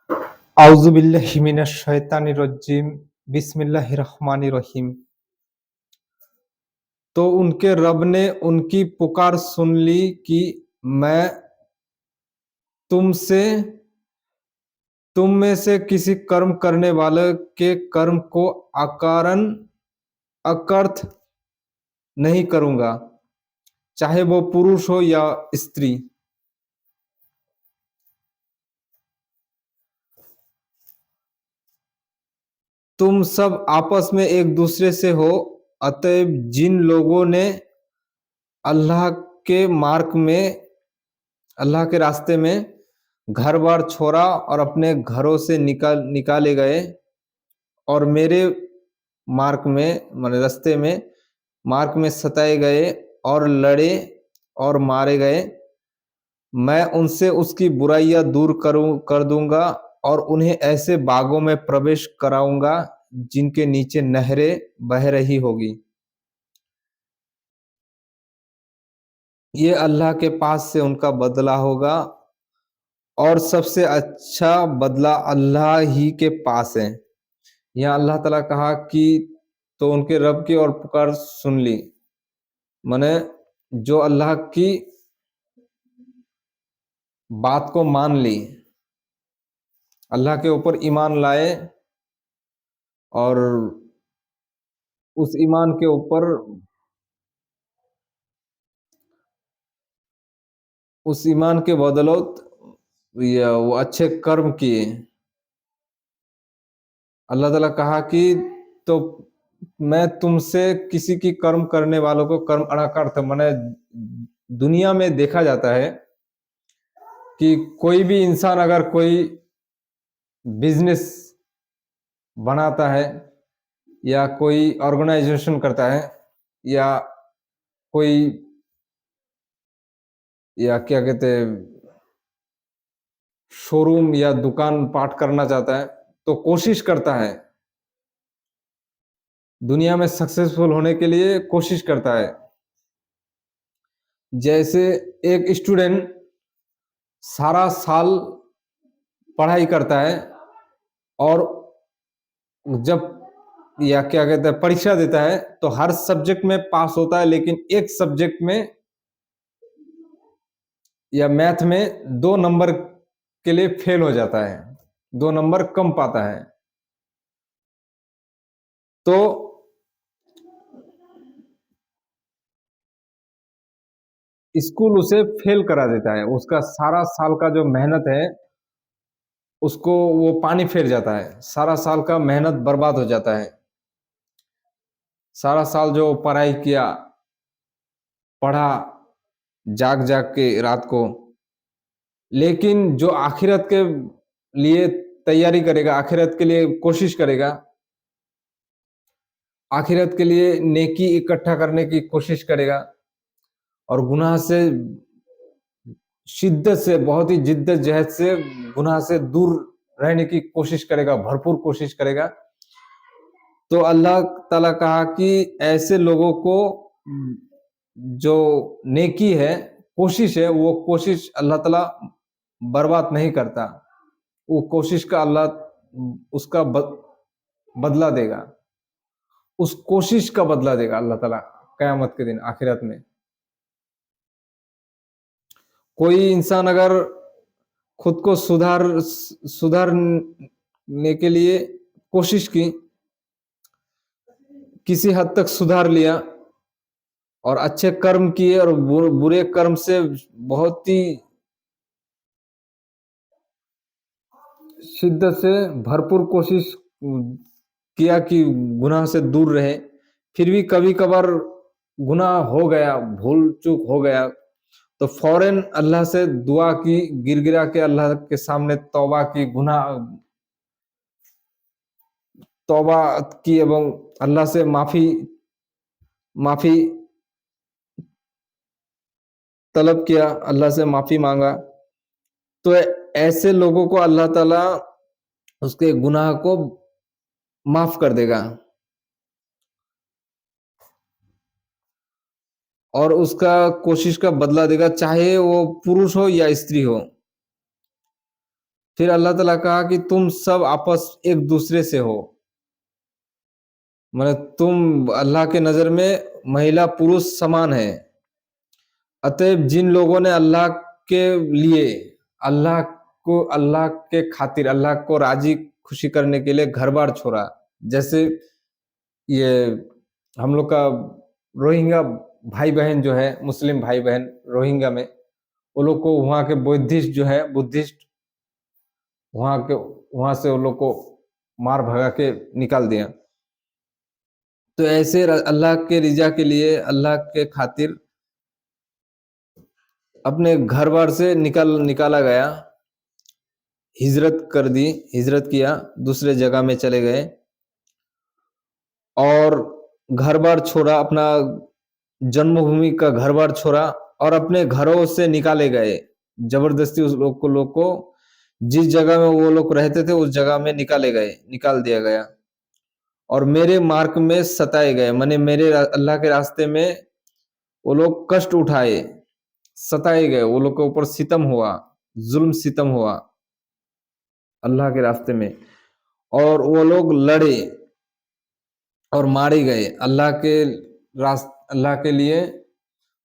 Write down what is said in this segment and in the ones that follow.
आउज़ु बिल्लाहि मिनश शैतानिर रज्जीम बिस्मिल्लाहिर रहमानिर रहीम। तो उनके रब ने उनकी पुकार सुन ली कि मैं तुमसे तुम में से किसी कर्म करने वाले के कर्म को अकारण अकर्थ नहीं करूँगा, चाहे वो पुरुष हो या स्त्री। तुम सब आपस में एक दूसरे से हो, अतएव जिन लोगों ने अल्लाह के मार्ग में अल्लाह के रास्ते में घर-बार छोड़ा और अपने घरों से निकाले गए और मेरे मार्ग में माने रास्ते में मार्ग में सताए गए और लड़े और मारे गए, मैं उनसे उसकी बुराइयां दूर कर दूंगा और उन्हें ऐसे बागों में प्रवेश कराऊंगा जिनके नीचे नहरें बह रही होगी। ये अल्लाह के पास से उनका बदला होगा और सबसे अच्छा बदला अल्लाह ही के पास है। यहाँ अल्लाह ताला कहा कि तो उनके रब की और पुकार सुन ली, माने जो अल्लाह की बात को मान ली, अल्लाह के ऊपर ईमान लाए और उस ईमान के ऊपर उस ईमान के बदौलत या वो अच्छे कर्म किए। अल्लाह ताला कहा कि तो मैं तुमसे किसी की कर्म करने वालों को कर्म अनाकर्त माने दुनिया में देखा जाता है कि कोई भी इंसान अगर कोई बिजनेस बनाता है या कोई ऑर्गेनाइजेशन करता है या कोई या क्या कहते हैं शोरूम या दुकान पाट करना चाहता है, तो कोशिश करता है दुनिया में सक्सेसफुल होने के लिए कोशिश करता है। जैसे एक स्टूडेंट सारा साल पढ़ाई करता है और जब या क्या कहते हैं परीक्षा देता है तो हर सब्जेक्ट में पास होता है, लेकिन एक सब्जेक्ट में या मैथ में 2 नंबर के लिए फेल हो जाता है, 2 नंबर कम पाता है। तो स्कूल उसे फेल करा देता है, उसका सारा साल का जो मेहनत है उसको वो पानी फेर जाता है, सारा साल का मेहनत बर्बाद हो जाता है। सारा साल जो पढ़ाई किया, पढ़ा जाग जाग के रात को, लेकिन जो आखिरत के लिए तैयारी करेगा, आखिरत के लिए कोशिश करेगा, आखिरत के लिए नेकी इकट्ठा करने की कोशिश करेगा और गुनाह से शिद्दत से बहुत ही जिद्दत जहद से गुनाह से दूर रहने की कोशिश करेगा, भरपूर कोशिश करेगा, तो अल्लाह ताला कहा कि ऐसे लोगों को जो नेकी है, कोशिश है, वो कोशिश अल्लाह ताला बर्बाद नहीं करता। वो कोशिश का अल्लाह उसका बदला देगा, उस कोशिश का बदला देगा अल्लाह ताला कयामत के दिन आखिरत में। कोई इंसान अगर खुद को सुधारने के लिए कोशिश की, किसी हद तक सुधार लिया और अच्छे कर्म किए और बुरे कर्म से बहुत ही शिद्दत से भरपूर कोशिश किया कि गुनाह से दूर रहे, फिर भी कभी कभार गुनाह हो गया, भूल चूक हो गया, तो फौरन अल्लाह से दुआ की, गिरगिरा के अल्लाह के सामने तौबा की, गुनाह तौबा की एवं अल्लाह से माफी माफी तलब किया, अल्लाह से माफी मांगा, तो ऐसे लोगों को अल्लाह ताला उसके गुनाह को माफ कर देगा और उसका कोशिश का बदला देगा, चाहे वो पुरुष हो या स्त्री हो। फिर अल्लाह ताला कहा कि तुम सब आपस एक दूसरे से हो, मतलब तुम अल्लाह के नजर में महिला पुरुष समान है। अतएव जिन लोगों ने अल्लाह के लिए, अल्लाह को, अल्लाह के खातिर, अल्लाह को राजी खुशी करने के लिए घर बार छोड़ा, जैसे ये हम लोग का रोहिंग्या भाई बहन जो है, मुस्लिम भाई बहन रोहिंग्या में, वो लोग को वहाँ के बुद्धिस्ट जो है, बुद्धिस्ट वहाँ से वो लोग को मार भगा के निकाल दिया। तो ऐसे अल्लाह के रिजा के लिए, अल्लाह के खातिर अपने घर बार से निकाला गया, हिजरत कर दी, हिजरत किया, दूसरे जगह में चले गए और घर बार छोड़ा, अपना जन्मभूमि का घर बार छोड़ा और अपने घरों से निकाले गए जबरदस्ती। उस लोग को जिस जगह में वो लोग रहते थे उस जगह में निकाल दिया गया और मेरे मार्ग में सताए गए, माने मेरे अल्लाह के रास्ते में वो लोग कष्ट उठाए, सताए गए, वो लोग के ऊपर सितम हुआ, जुल्म सितम हुआ अल्लाह के रास्ते में, और वो लोग लड़े और मारे गए। अल्लाह के लिए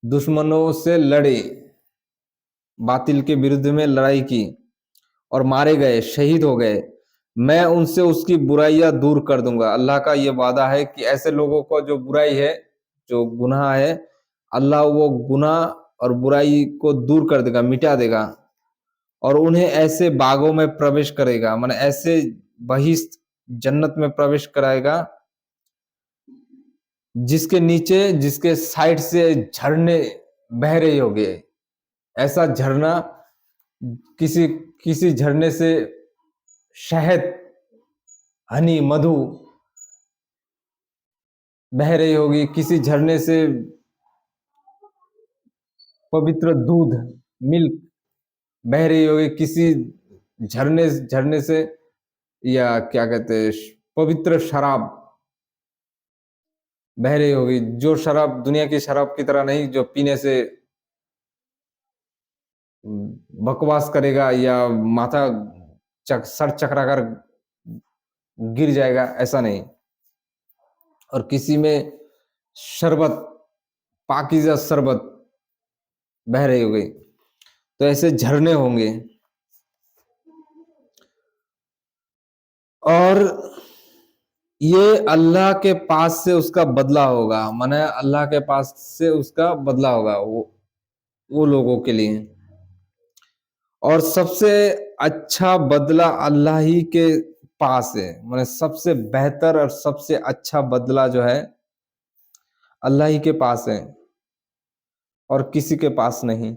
दुश्मनों से लड़े, बातिल के विरुद्ध में लड़ाई की और मारे गए, शहीद हो गए। मैं उनसे उसकी बुराइयां दूर कर दूंगा। अल्लाह का ये वादा है कि ऐसे लोगों को जो बुराई है, जो गुनाह है, अल्लाह वो गुनाह और बुराई को दूर कर देगा, मिटा देगा और उन्हें ऐसे बागों में प्रवेश करेगा, माने ऐसे बहिश्त जन्नत में प्रवेश कराएगा जिसके नीचे, जिसके साइड से झरने बह रहे होंगे। ऐसा झरना, किसी किसी झरने से शहद, हनी, मधु बह रही होगी, किसी झरने से पवित्र दूध, मिल्क बह रही होगी, किसी झरने से, या क्या कहते हैं, पवित्र शराब बह रही होगी, जो शराब दुनिया की शराब की तरह नहीं जो पीने से बकवास करेगा या माथा सर चकरा कर गिर जाएगा, ऐसा नहीं। और किसी में शरबत, पाकीज़ा शरबत बह रही होगी। तो ऐसे झरने होंगे और ये अल्लाह के पास से उसका बदला होगा, माने अल्लाह के पास से उसका बदला होगा वो लोगों के लिए। और सबसे अच्छा बदला अल्लाह ही के पास है, माने सबसे बेहतर और सबसे अच्छा बदला जो है अल्लाह ही के पास है और किसी के पास नहीं।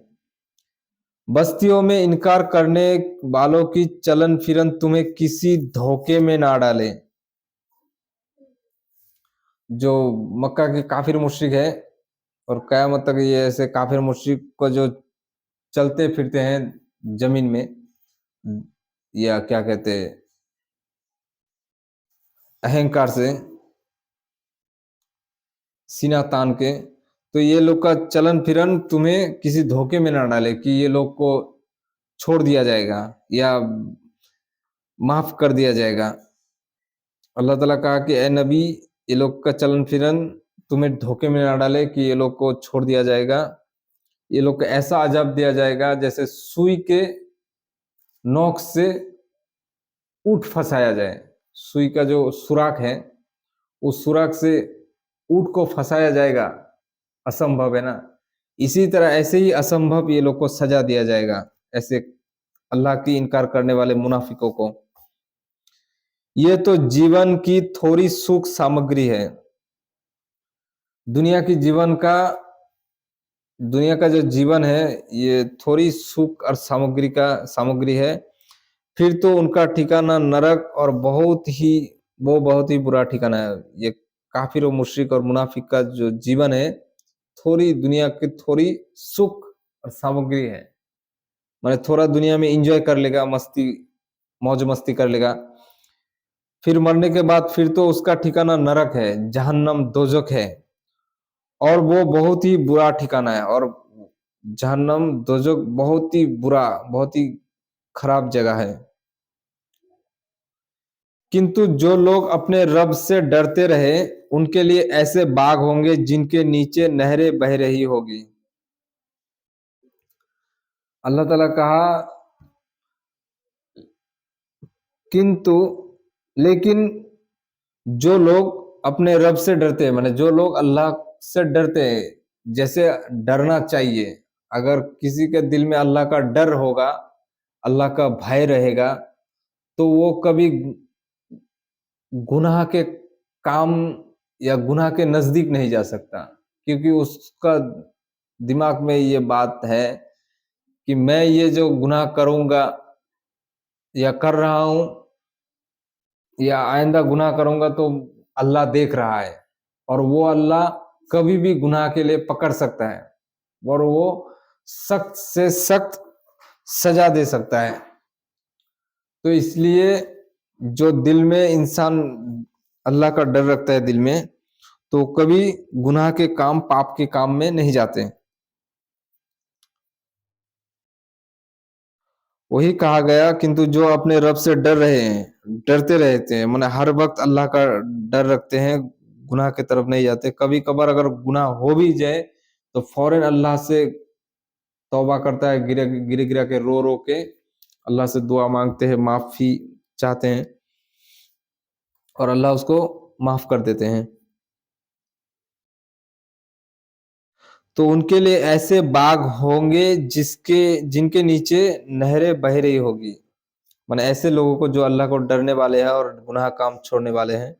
बस्तियों में इनकार करने वालों की चलन फिरन तुम्हें किसी धोखे में ना डाले। जो मक्का के काफिर मुश्रिक है और कयामत तक ये ऐसे काफिर मुश्रिक को जो चलते फिरते हैं जमीन में, या क्या कहते हैं, अहंकार से सीना तान के, तो ये लोग का चलन फिरन तुम्हें किसी धोखे में ना डाले कि ये लोग को छोड़ दिया जाएगा या माफ कर दिया जाएगा। अल्लाह ताला कहा कि ए नबी, ये लोग का चलन फिरन तुम्हें धोखे में ना डाले कि ये लोग को छोड़ दिया जाएगा, ये लोग को ऐसा अजाब दिया जाएगा जैसे सुई के नोक से ऊँट फंसाया जाए। सुई का जो सुराख है, उस सुराख से ऊँट को फंसाया जाएगा, असंभव है ना। इसी तरह ऐसे ही असंभव ये लोग को सजा दिया जाएगा, ऐसे अल्लाह की इनकार करने वाले मुनाफिकों को। ये तो जीवन की थोड़ी सुख सामग्री है। दुनिया की दुनिया का जो जीवन है ये थोड़ी सुख और सामग्री है। फिर तो उनका ठिकाना नरक और बहुत ही बुरा ठिकाना है। ये काफिर और मुशरिक और मुनाफिक का जो जीवन है, थोड़ी दुनिया की थोड़ी सुख और सामग्री है, माने थोड़ा दुनिया में एंजॉय कर लेगा, मस्ती मौज मस्ती कर लेगा, फिर मरने के बाद फिर तो उसका ठिकाना नरक है, जहन्नम, दोजख है और वो बहुत ही बुरा ठिकाना है। और जहन्नम, दोजख बहुत ही बुरा, बहुत ही खराब जगह है। किंतु जो लोग अपने रब से डरते रहे उनके लिए ऐसे बाग होंगे जिनके नीचे नहरें बह रही होगी। अल्लाह ताला कहा किंतु, लेकिन जो लोग अपने रब से डरते हैं, माने जो लोग अल्लाह से डरते हैं, जैसे डरना चाहिए। अगर किसी के दिल में अल्लाह का डर होगा, अल्लाह का भय रहेगा, तो वो कभी गुनाह के काम या गुनाह के नजदीक नहीं जा सकता, क्योंकि उसका दिमाग में ये बात है कि मैं ये जो गुनाह करूंगा या कर रहा हूं या आइंदा गुनाह करूंगा तो अल्लाह देख रहा है, और वो अल्लाह कभी भी गुनाह के लिए पकड़ सकता है और वो सख्त से सख्त सजा दे सकता है। तो इसलिए जो दिल में इंसान अल्लाह का डर रखता है दिल में, तो कभी गुनाह के काम, पाप के काम में नहीं जाते। वही कहा गया किंतु जो अपने रब से डर रहे हैं, डरते रहते हैं, माने हर वक्त अल्लाह का डर रखते हैं, गुनाह की तरफ नहीं जाते। कभी कभार अगर गुनाह हो भी जाए तो फौरन अल्लाह से तौबा करता है, गिरे गिरे गिरा के रो रो के अल्लाह से दुआ मांगते हैं, माफी चाहते हैं, और अल्लाह उसको माफ कर देते हैं। तो उनके लिए ऐसे बाग होंगे जिसके जिनके नीचे नहरें बह रही होगी। माने ऐसे लोगों को जो अल्लाह को डरने वाले हैं और गुनाह काम छोड़ने वाले हैं,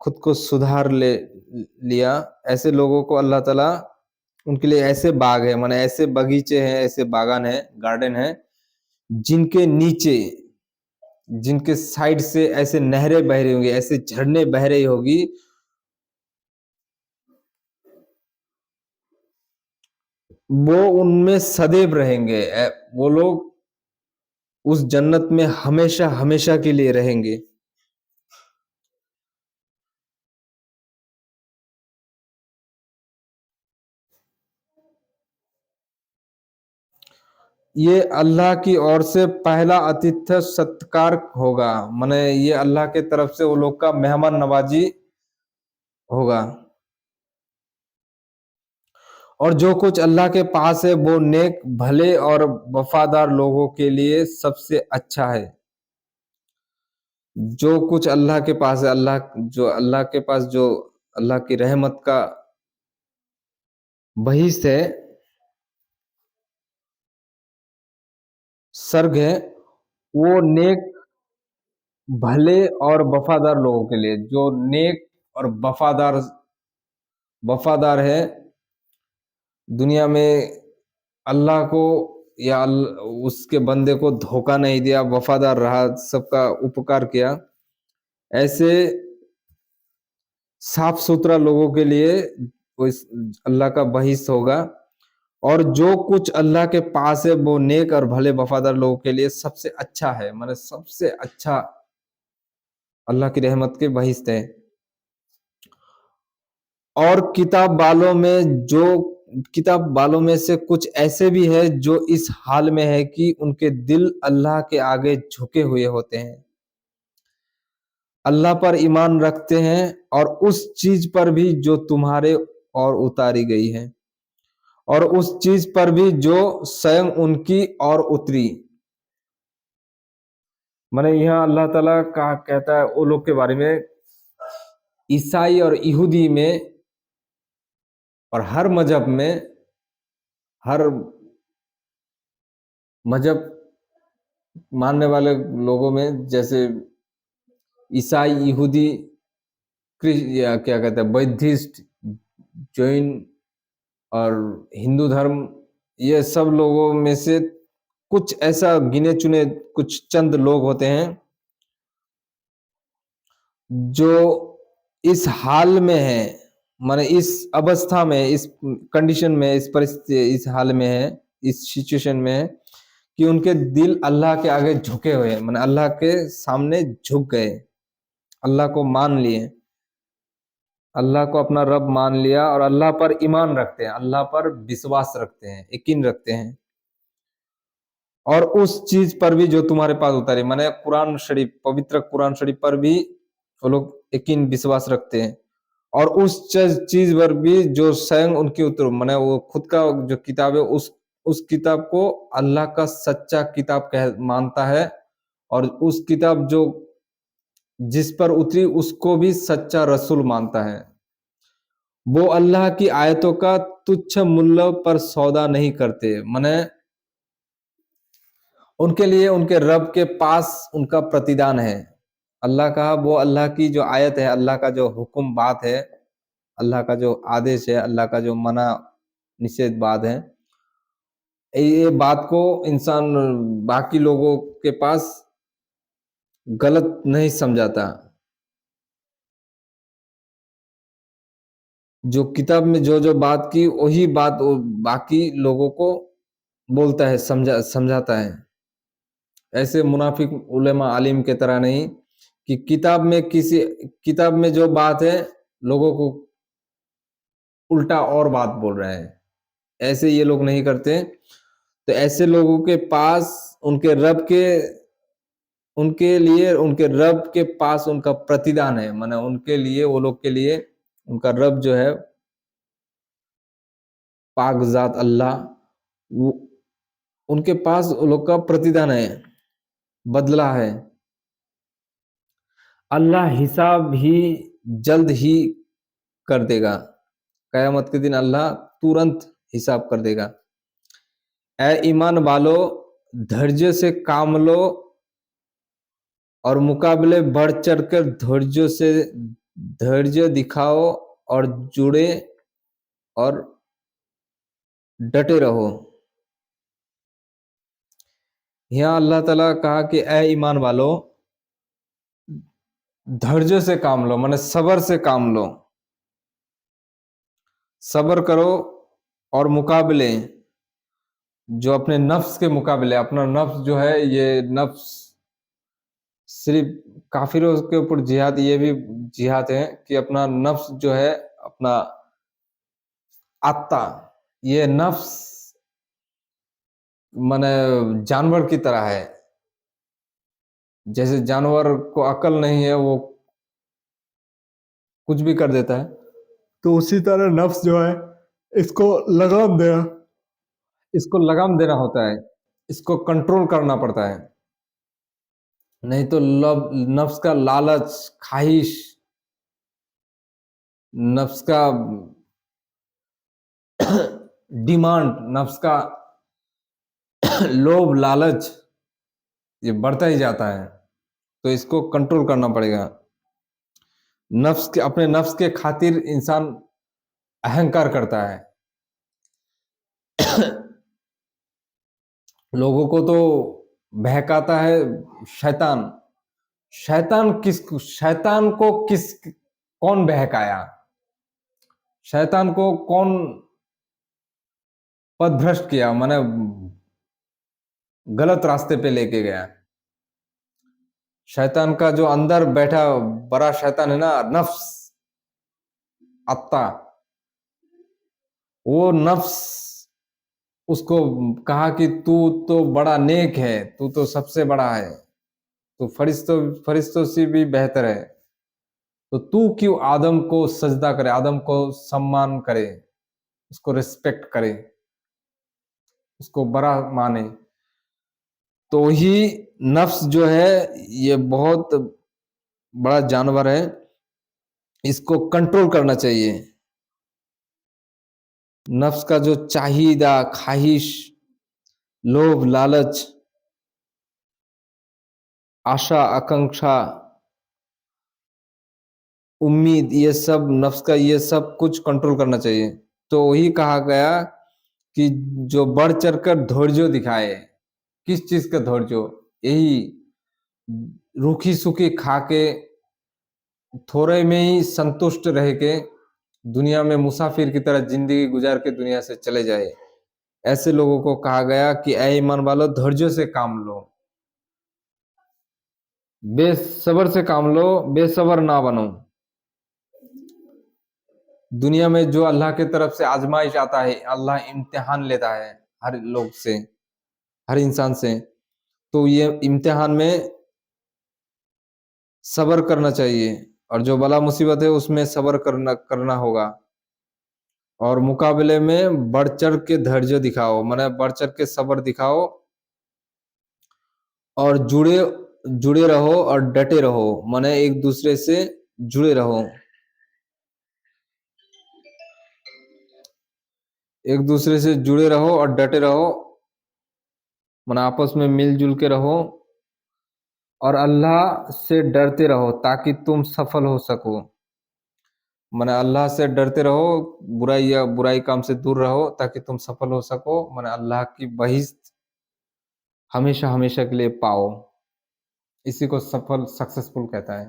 खुद को सुधार लिया, ऐसे लोगों को अल्लाह ताला उनके लिए ऐसे बाग है, माने ऐसे बगीचे हैं, ऐसे बागान है, गार्डन है, जिनके नीचे, जिनके साइड से ऐसे नहरें बह रही होंगी, ऐसे झरने बह रही होगी, वो उनमें सदैव रहेंगे। वो लोग उस जन्नत में हमेशा हमेशा के लिए रहेंगे। ये अल्लाह की ओर से पहला आतिथ्य सत्कार होगा, माने ये अल्लाह के तरफ से वो लोग का मेहमान नवाजी होगा। और जो कुछ अल्लाह के पास है वो नेक, भले और वफादार लोगों के लिए सबसे अच्छा है। जो कुछ अल्लाह के पास है, अल्लाह के पास जो अल्लाह की रहमत का बहिश्त है, सर्ग है, वो नेक, भले और वफादार लोगों के लिए, जो नेक और वफादार है, दुनिया में अल्लाह को या उसके बंदे को धोखा नहीं दिया, वफादार रहा, सबका उपकार किया, ऐसे साफ सुथरा लोगों के लिए वो इस अल्लाह का बहिश्त होगा। और जो कुछ अल्लाह के पास है वो नेक और भले वफादार लोगों के लिए सबसे अच्छा है, मतलब सबसे अच्छा अल्लाह की रहमत के बहिश्त है। और किताब वालों में से कुछ ऐसे भी है जो इस हाल में है कि उनके दिल अल्लाह के आगे झुके हुए होते हैं, अल्लाह पर ईमान रखते हैं और उस चीज पर भी जो तुम्हारे और उतारी गई है, और उस चीज पर भी जो स्वयं उनकी और उतरी। माने यहाँ अल्लाह ताला का कहता है वो लोग के बारे में, ईसाई और यहूदी में और हर मजहब में, हर मजहब मानने वाले लोगों में, जैसे ईसाई, यहूदी, या क्या कहते हैं, बुद्धिस्ट, जैन और हिंदू धर्म, ये सब लोगों में से कुछ ऐसा गिने चुने कुछ चंद लोग होते हैं जो इस हाल में है, माने इस अवस्था में, इस कंडीशन में, इस परिस्थिति, इस हाल में है, इस सिचुएशन में है कि उनके दिल अल्लाह के आगे झुके हुए हैं, माने अल्लाह के सामने झुक गए, अल्लाह को मान लिए, अल्लाह को अपना रब मान लिया और अल्लाह पर ईमान रखते हैं, अल्लाह पर विश्वास रखते हैं, यकीन रखते हैं। और उस चीज पर भी जो तुम्हारे पास उतारी, माने कुरान शरीफ, पवित्र कुरान शरीफ पर भी वो लोग यकीन विश्वास रखते हैं। और उस चीज पर भी जो स्वयं उनके उतर, माने वो खुद का जो किताब है, उस किताब को अल्लाह का सच्चा किताब कह मानता है। और उस किताब जो जिस पर उतरी उसको भी सच्चा रसूल मानता है। वो अल्लाह की आयतों का तुच्छ मूल्य पर सौदा नहीं करते, माने उनके लिए उनके रब के पास उनका प्रतिदान है। अल्लाह का, वो अल्लाह की जो आयत है, अल्लाह का जो हुक्म बात है, अल्लाह का जो आदेश है, अल्लाह का जो मना निषेध बात है, ये बात को इंसान बाकी लोगों के पास गलत नहीं समझाता। जो किताब में जो जो बात की वही बात वो बाकी लोगों को बोलता है, समझाता है। ऐसे मुनाफिक उलेमा आलिम के तरह नहीं कि किताब में जो बात है लोगों को उल्टा और बात बोल रहे हैं, ऐसे ये लोग नहीं करते। तो ऐसे लोगों के पास उनके लिए उनके रब के पास उनका प्रतिदान है, माने उनके लिए, वो लोग के लिए उनका रब जो है पाक जात अल्लाह, वो उनके पास वो लोग का प्रतिदान है, बदला है। अल्लाह हिसाब ही जल्द ही कर देगा, कयामत के दिन अल्लाह तुरंत हिसाब कर देगा। ए ईमान वालो, धैर्य से काम लो और मुकाबले बढ़ चढ़कर धैर्य दिखाओ और जुड़े और डटे रहो। यहाँ अल्लाह ताला कहा कि ए ईमान वालो, धैर्य से काम लो, माने सबर से काम लो, सबर करो। और मुकाबले, जो अपने नफ्स के मुकाबले, अपना नफ्स जो है, ये नफ्स सिर्फ काफिरों के ऊपर जिहाद, ये भी जिहाद है कि अपना नफ्स जो है, अपना आत्मा, ये नफ्स माने जानवर की तरह है। जैसे जानवर को अकल नहीं है, वो कुछ भी कर देता है, तो उसी तरह नफ्स जो है, इसको लगाम देना इसको लगाम देना होता है, इसको कंट्रोल करना पड़ता है। नहीं तो नफ्स का लालच, ख्वाहिश, नफ्स का डिमांड, नफ्स का लोभ लालच, ये बढ़ता ही जाता है। तो इसको कंट्रोल करना पड़ेगा। अपने नफ्स के खातिर इंसान अहंकार करता है। लोगों को तो बहकाता है शैतान। शैतान को कौन बहकाया? शैतान को कौन पथभ्रष्ट किया, माने गलत रास्ते पे लेके गया? शैतान का जो अंदर बैठा बड़ा शैतान है ना, नफ्स, आत्मा, वो नफ्स उसको कहा कि तू तो बड़ा नेक है, तू तो सबसे बड़ा है, तू फरिश्तों से भी बेहतर है, तो तू क्यों आदम को सजदा करे, आदम को सम्मान करे, उसको रिस्पेक्ट करे, उसको बड़ा माने? तो ही नफ्स जो है, ये बहुत बड़ा जानवर है, इसको कंट्रोल करना चाहिए। नफ्स का जो चाहिदा, ख्वाहिश, लोभ लालच, आशा आकांक्षा, उम्मीद, ये सब नफ्स का, ये सब कुछ कंट्रोल करना चाहिए। तो वही कहा गया कि जो बढ़ चढ़कर धैर्य दिखाए। किस चीज का धैर्य? यही रूखी सूखी खा के, थोड़े में ही संतुष्ट रह के, दुनिया में मुसाफिर की तरह जिंदगी गुजार के दुनिया से चले जाए। ऐसे लोगों को कहा गया कि ऐ ईमान वालों, धैर्य से काम लो, बेसब्र से काम लो, बेसब्र ना बनो। दुनिया में जो अल्लाह की तरफ से आजमाइश आता है, अल्लाह इम्तिहान लेता है हर लोग से, हर इंसान से। तो ये इम्तिहान में सब्र करना चाहिए, और जो बला मुसीबत है उसमें सब्र करना करना होगा। और मुकाबले में बढ़ चढ़ के धैर्य दिखाओ, माने बढ़ चढ़ के सब्र दिखाओ, और जुड़े जुड़े रहो और डटे रहो, माने एक दूसरे से जुड़े रहो, एक दूसरे से जुड़े रहो और डटे रहो, माने आपस में मिलजुल के रहो, और अल्लाह से डरते रहो ताकि तुम सफल हो सको। माने अल्लाह से डरते रहो, बुराई या बुराई काम से दूर रहो ताकि तुम सफल हो सको, माने अल्लाह की बहिश्त हमेशा हमेशा के लिए पाओ। इसी को सफल सक्सेसफुल कहता है।